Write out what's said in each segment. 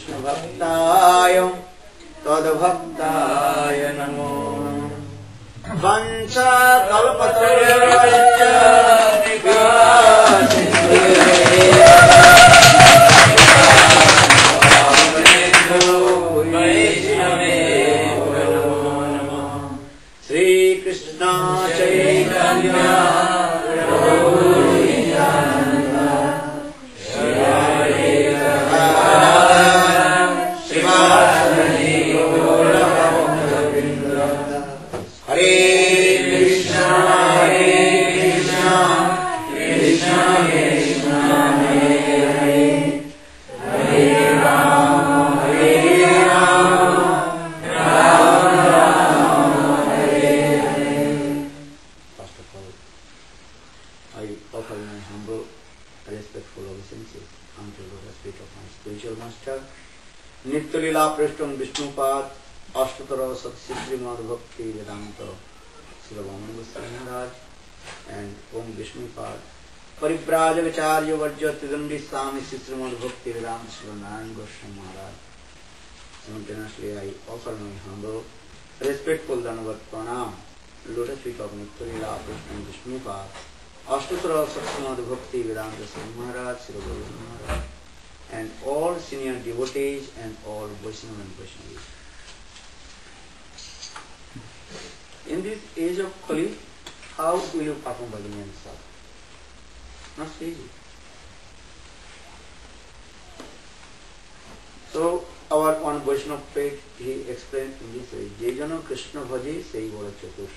कृष्ण भक्ताय तद्भक्ताय नमो वंशा कल्पतरुश्च श्री कृष्ण चैतन्य नित्यलीला पृष्ठम विष्णुपाद अष्टोत्तर श्रीमद् भक्ति वेदांत श्रीरमण गोस्वामी महाराज एंड ओम विष्णुपाद परिव्राजकाचार्य वर्ज्य त्रिदंडी स्वामी श्रीमद् भक्ति वेदांत श्रीनारायण गोस्वामी महाराज simultaneously I offer my humble respectful Dandavat Pranam lotus feet of Nityalila Prishna Vishnupada Ashtottara Srimad Bhakti Vedanta Swami Maharaj Sri Guru Maharaj and all senior devotees and all Vaishnava and Vaishnavis. In this age of Kali, how will you perform bhajana and sadhana? Not so easy. So our one Vaishnava page, he explained in this way, Jejano Krishna Bhaji Sei Vada Chatur.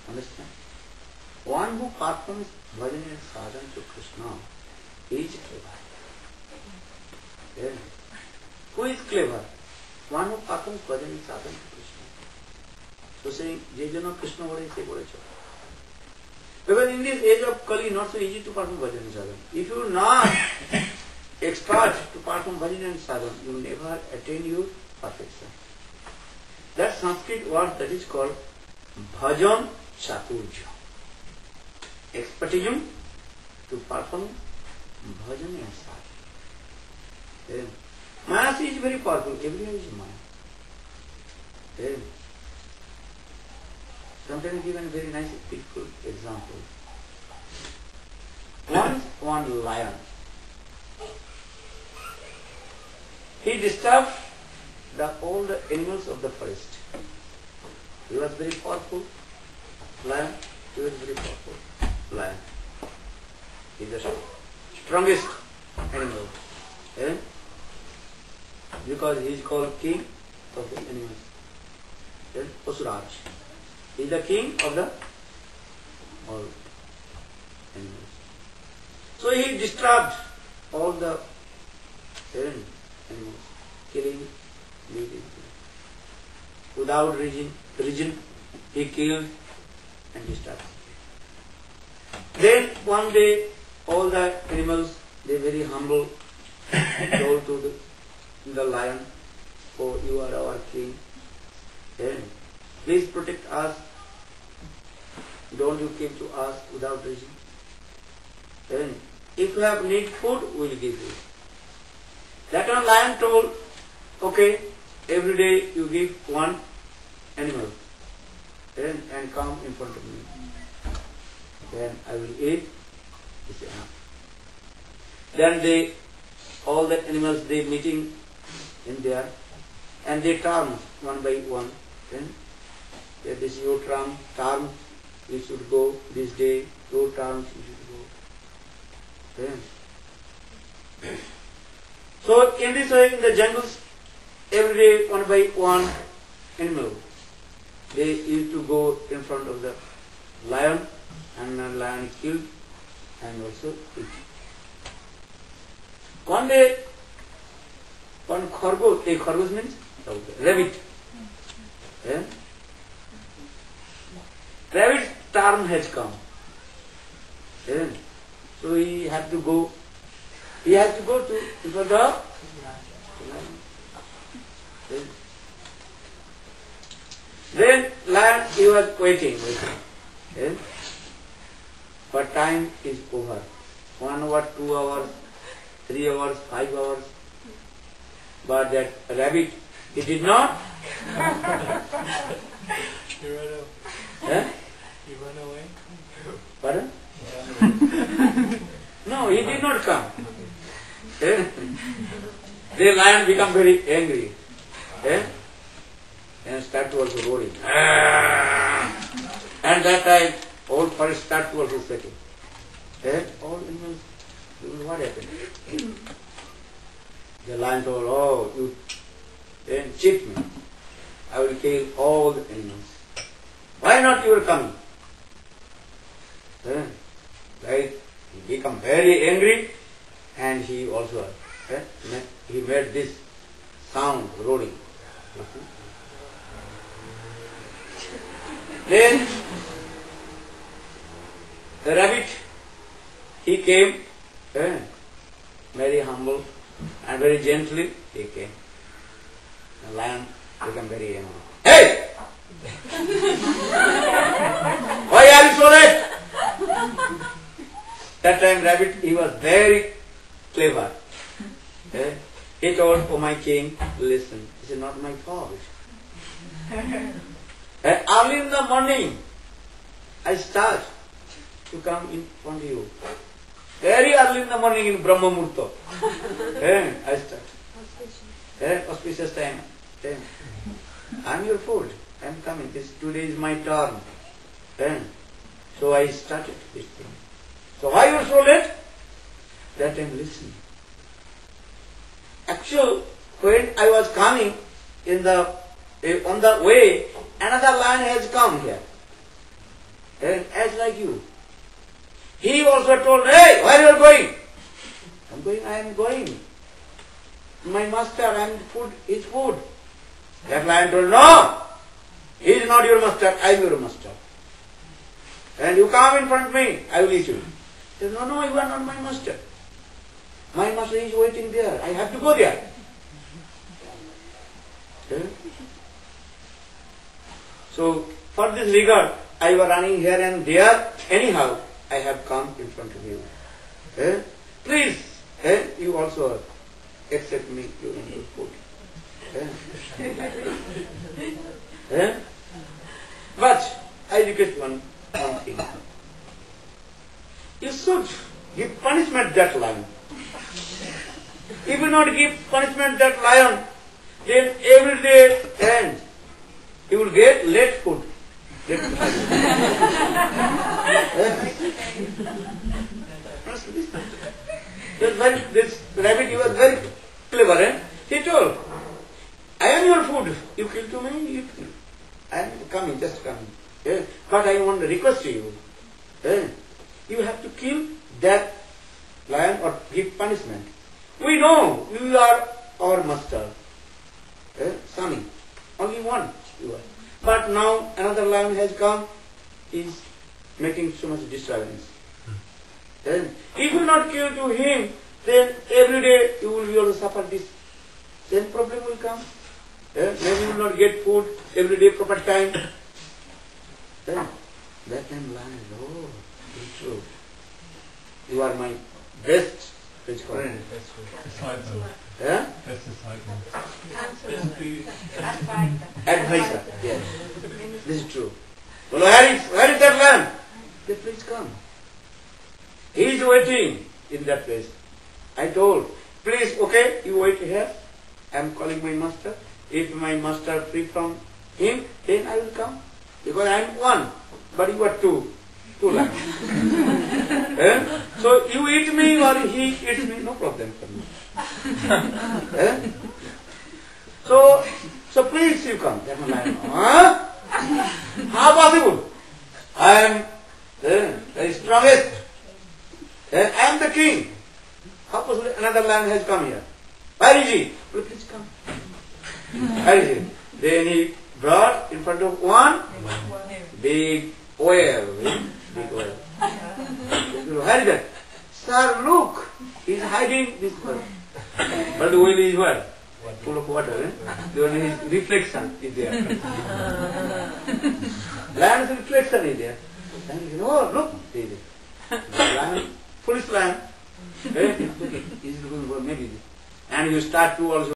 Understand? One who performs bhajana and sadhana to Krishna is clever. Yeah. Who is clever? One who performs bhajana and sadhana to Krishna. So saying, Jejano Krishna Bhaji Sei Vada Chatur. Because in this age of Kali, not so easy to perform bhajana and sadhana. If you are not expert to perform bhajana and sadhana, you will never attain your perfection. That Sanskrit word that is called bhajan chaturja. Expertism to perform bhajana and sadhana. Yeah. Maya is very powerful. Everyone is Maya. Yeah. Sometimes given a very nice, beautiful example. One lion. He disturbed all the animals of the forest. He was very powerful lion. He was very powerful lion. He is the strongest animal. Eh? Because he is called king of the animals. Then Asuraj. He is the king of the all animals. So he disturbed all the animals, killing, eating. Without reason, he killed and disturbed. Then one day, all the animals, they very humble, told to the lion, "Oh, you are our king. Then please protect us. Don't you give to us without reason. Then if you have need food, we will give you." That one lion told, "Okay, every day you give one animal and come in front of me. Then I will eat." He said, "No." Then all the animals, they meeting in there and they turn one by one. Then this is your turn, you should go this day, your turn, you should go. Then so in this way, in the jungles, every day, one by one animal, they used to go in front of the lion, and the lion is killed and also eaten. One day, one khargosh means rabbit. Yeah? Rabbit's turn has come. Yeah? So he has to go to the lion. Then lion, he was waiting. Yeah? But time is over. 1 hour, 2 hours, 3 hours, 5 hours. but that rabbit, he did not. He ran away. Eh? He ran away. Pardon? No, he did not come. Eh? The lion become very angry. Eh? And start to also roaring. And that time, all forest start to also shaking. Eh? All animals, what happened? The lion told, oh, you cheat me. I will kill all the animals. Why not you are coming? Eh? Right? He become very angry, and he also he made this sound, roaring. Then the rabbit, he came, very humble and very gently he came. The lion became very angry. Hey! Why are you so late? That time rabbit, he was very clever. He told, oh my king, listen, this is not my fault. Early in the morning, I start to come in front of you. Very early in the morning in Brahma Murta. I start. Auspicious time. I am your food. I am coming. Today is my turn. So I started this thing. So why you are so late? That time listen. Actually, when I was coming on the way, another lion has come here. As like you. He also told, hey, where you are going? I am going. My master, I am food, his food. That lion told, no, he is not your master, I am your master. And you come in front of me, I will eat you. He said, no, you are not my master. My master is waiting there, I have to go there. So, for this regard, I was running here and there. Anyhow, I have come in front of you. Please, you also accept me, you in your food. But I request one thing. You should give punishment that lion. If you not give punishment that lion, then every day and he will get late food. This rabbit, he was very clever. He told, I am your food. You kill to me, you kill. I am coming, just coming. But I want to request to you. You have to kill that lion or give punishment. We know you are our master. Sami. Only one you are. But now another lion has come, is making so much disturbance. If you not kill to him, then every day you will be able to suffer this. Then problem will come. Maybe you will not get food every day proper time. Then that time lion, oh, it's true. You are my best friend. Disciple. Best disciple. Advisor. Yes. This is true. Well, where is that lion? Then please come. He is waiting in that place. I told, please, okay, you wait here. I am calling my master. If my master free from him, then I will come. Because I am one, but you are two lions. So you eat me or he eats me, no problem for me. So please you come. That lion, how possible? I am the strongest. I am the king. How possible another lion has come here? Where is he? Well, please come. Where is he? Then he brought in front of one big oil. Big oil. Where is that? Sir, look. He is hiding this oil. But the oil is what? Full of water. The only reflection is there. Lion's reflection is there. And oh, look. Lion, foolish lion. He's looking for maybe. And you start to also